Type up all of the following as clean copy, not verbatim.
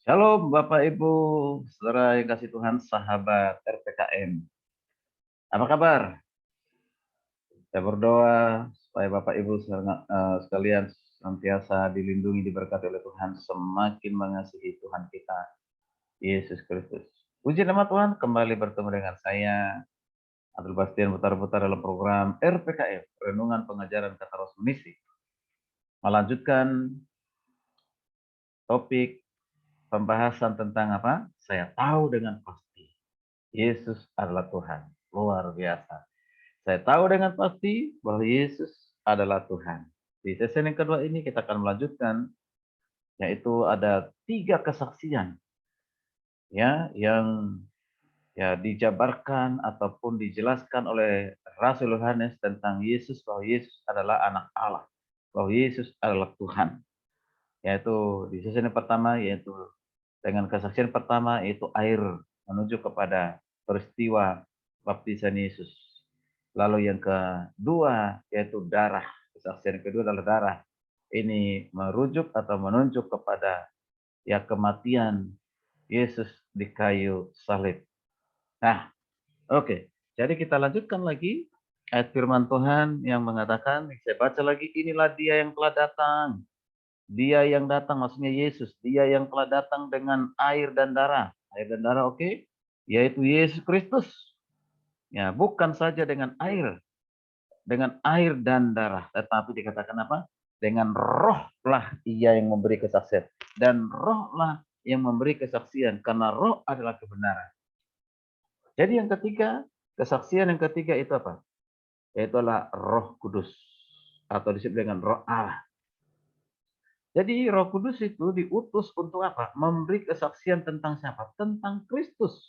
Shalom Bapak Ibu, saudara yang kasih Tuhan, sahabat RPKM. Apa kabar? Saya berdoa supaya Bapak Ibu sekalian senantiasa dilindungi, diberkati oleh Tuhan, semakin mengasihi Tuhan kita, Yesus Kristus. Puji nama Tuhan, kembali bertemu dengan saya, Abdul Bastian, putar-putar dalam program RPKM, Renungan Pengajaran Kata Roh Misi. Melanjutkan topik pembahasan tentang apa? Saya tahu dengan pasti Yesus adalah Tuhan. Luar biasa. Saya tahu dengan pasti bahwa Yesus adalah Tuhan. Di sesi yang kedua ini kita akan melanjutkan, yaitu ada 3 kesaksian ya yang dijabarkan ataupun dijelaskan oleh Rasul Yohanes tentang Yesus, bahwa Yesus adalah anak Allah, bahwa Yesus adalah Tuhan. Yaitu di sesi yang pertama, yaitu dengan kesaksian pertama, yaitu air menuju kepada peristiwa baptisan Yesus. Lalu yang kedua, yaitu darah. Kesaksian kedua adalah darah. Ini merujuk atau menunjuk kepada kematian Yesus di kayu salib. Nah, oke. Jadi kita lanjutkan lagi ayat firman Tuhan yang mengatakan, saya baca lagi, inilah dia yang telah datang. Dia yang datang maksudnya Yesus. Dia yang telah datang dengan air dan darah. Air dan darah, oke. Yaitu Yesus Kristus. Ya, bukan saja dengan air dan darah, tetapi dikatakan apa? Dengan roh lah ia yang memberi kesaksian. Dan roh lah yang memberi kesaksian, karena roh adalah kebenaran. Jadi yang ketiga, kesaksian yang ketiga itu apa? Yaitu adalah Roh Kudus, atau disebut dengan roh Allah. Jadi Roh Kudus itu diutus untuk apa? Memberi kesaksian tentang siapa? Tentang Kristus.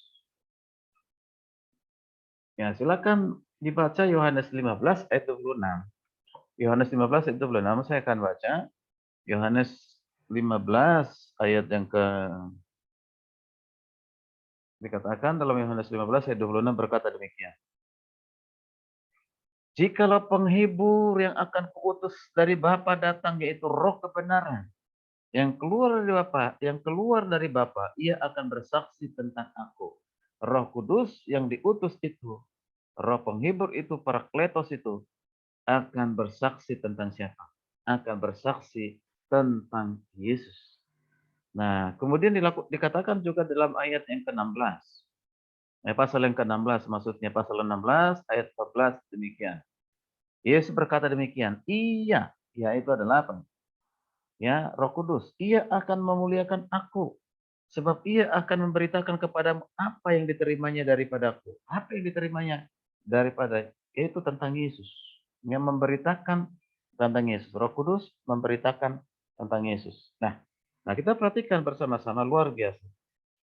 Ya, silakan dibaca Yohanes 15 ayat 26. Yohanes 15 ayat 26 saya akan baca. Yohanes 15 ayat yang dikatakan dalam Yohanes 15 ayat 26 berkata demikian. Jikalau penghibur yang akan kuutus dari Bapa datang, yaitu Roh kebenaran, yang keluar dari Bapa, ia akan bersaksi tentang aku. Roh Kudus yang diutus itu, Roh penghibur itu, Parakletos itu, akan bersaksi tentang siapa? Akan bersaksi tentang Yesus. Nah, kemudian dikatakan juga dalam ayat yang ke-16. Pasal yang ke-16, maksudnya pasal 16 ayat 14 demikian. Yesus berkata demikian, iya, ya itu adalah apa? Ya, Roh Kudus, ia akan memuliakan aku, sebab ia akan memberitakan kepadamu apa yang diterimanya daripadaku. Apa yang diterimanya daripada, yaitu tentang Yesus. Yang memberitakan tentang Yesus. Roh Kudus memberitakan tentang Yesus. Nah, kita perhatikan bersama-sama, luar biasa.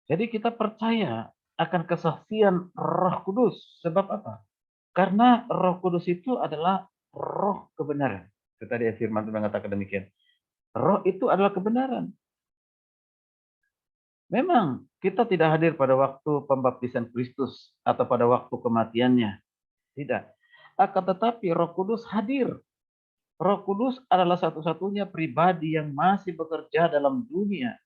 Jadi kita percaya akan kesaksian Roh Kudus. Sebab apa? Karena Roh Kudus itu adalah roh kebenaran. Itu tadi firman Tuhan mengatakan demikian. Roh itu adalah kebenaran. Memang kita tidak hadir pada waktu pembaptisan Kristus atau pada waktu kematiannya. Tidak. Akan tetapi Roh Kudus hadir. Roh Kudus adalah satu-satunya pribadi yang masih bekerja dalam dunia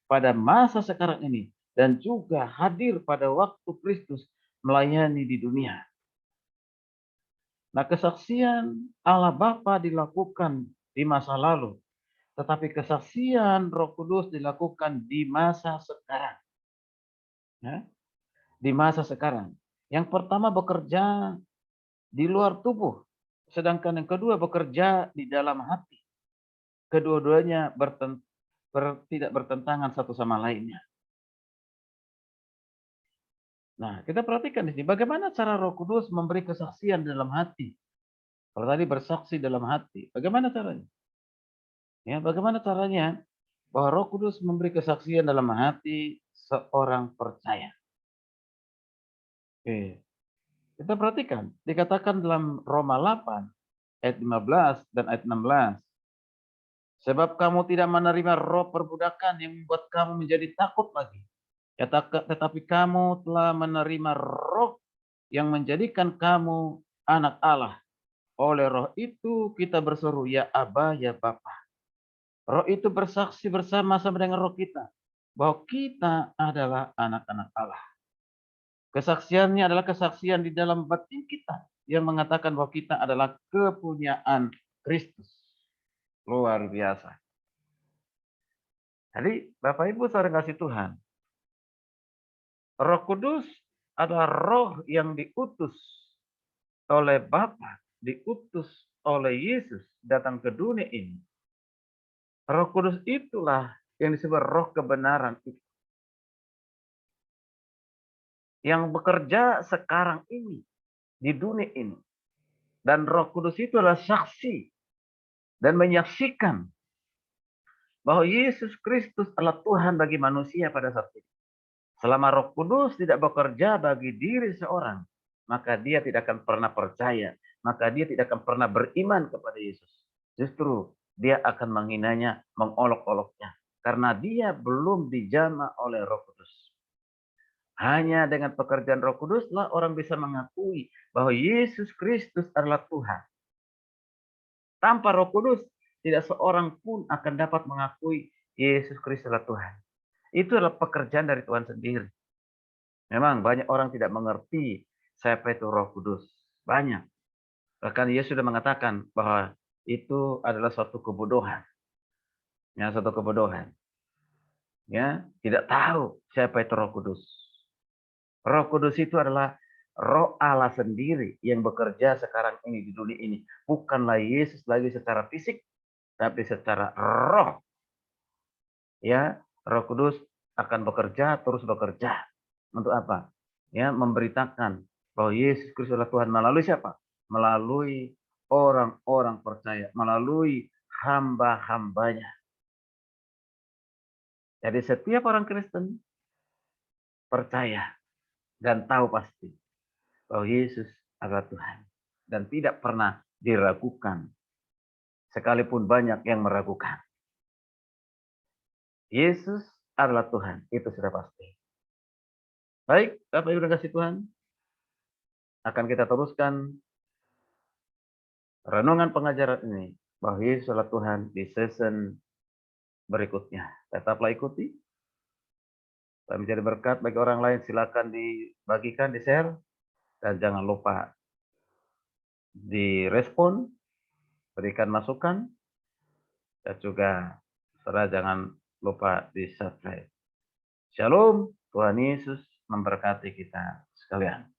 pada masa sekarang ini, dan juga hadir pada waktu Kristus melayani di dunia. Nah, kesaksian Allah Bapa dilakukan di masa lalu, tetapi kesaksian Roh Kudus dilakukan di masa sekarang. Ya, di masa sekarang. Yang pertama bekerja di luar tubuh, sedangkan yang kedua bekerja di dalam hati. Kedua-duanya tidak bertentangan satu sama lainnya. Nah, kita perhatikan di sini bagaimana cara Roh Kudus memberi kesaksian dalam hati. Kalau tadi bersaksi dalam hati, bagaimana caranya? Ya, bagaimana caranya bahwa Roh Kudus memberi kesaksian dalam hati seorang percaya? Oke. Kita perhatikan, dikatakan dalam Roma 8 ayat 15 dan ayat 16. Sebab kamu tidak menerima roh perbudakan yang membuat kamu menjadi takut lagi. Tetapi kamu telah menerima roh yang menjadikan kamu anak Allah. Oleh roh itu kita berseru, ya Aba, ya Bapa. Roh itu bersaksi bersama-sama dengan roh kita bahwa kita adalah anak-anak Allah. Kesaksiannya adalah kesaksian di dalam batin kita yang mengatakan bahwa kita adalah kepunyaan Kristus. Luar biasa. Jadi Bapak Ibu saudara kasih Tuhan, Roh Kudus adalah roh yang diutus oleh Bapa, diutus oleh Yesus datang ke dunia ini. Roh Kudus itulah yang disebut roh kebenaran itu. Yang bekerja sekarang ini di dunia ini. Dan Roh Kudus itu adalah saksi dan menyaksikan bahwa Yesus Kristus adalah Tuhan bagi manusia pada saat itu. Selama Roh Kudus tidak bekerja bagi diri seorang, maka dia tidak akan pernah percaya, maka dia tidak akan pernah beriman kepada Yesus. Justru dia akan menghinanya, mengolok-oloknya, karena dia belum dijamah oleh Roh Kudus. Hanya dengan pekerjaan Roh Kuduslah orang bisa mengakui bahwa Yesus Kristus adalah Tuhan. Tanpa Roh Kudus, tidak seorang pun akan dapat mengakui Yesus Kristus adalah Tuhan. Itu adalah pekerjaan dari Tuhan sendiri. Memang banyak orang tidak mengerti siapa itu Roh Kudus. Banyak. Bahkan Yesus sudah mengatakan bahwa itu adalah suatu kebodohan. Ya, suatu kebodohan. Ya, tidak tahu siapa itu Roh Kudus. Roh Kudus itu adalah Roh Allah sendiri yang bekerja sekarang ini di dunia ini. Bukanlah Yesus lagi secara fisik, tapi secara roh. Ya, Roh Kudus akan bekerja, terus bekerja. Untuk apa? Ya, memberitakan bahwa Yesus Kristus adalah Tuhan melalui siapa? Melalui orang-orang percaya, melalui hamba-hambanya. Jadi setiap orang Kristen percaya dan tahu pasti bahwa Yesus adalah Tuhan dan tidak pernah diragukan, sekalipun banyak yang meragukan. Yesus adalah Tuhan, itu sudah pasti. Baik, Bapak Ibu dan kasih Tuhan, akan kita teruskan renungan pengajaran ini bahwa Yesus adalah Tuhan di season berikutnya. Tetaplah ikuti. Dan menjadi berkat bagi orang lain, silakan dibagikan, di-share, dan jangan lupa direspon, berikan masukan, dan juga saudara jangan lupa di-subscribe. Shalom, Tuhan Yesus memberkati kita sekalian.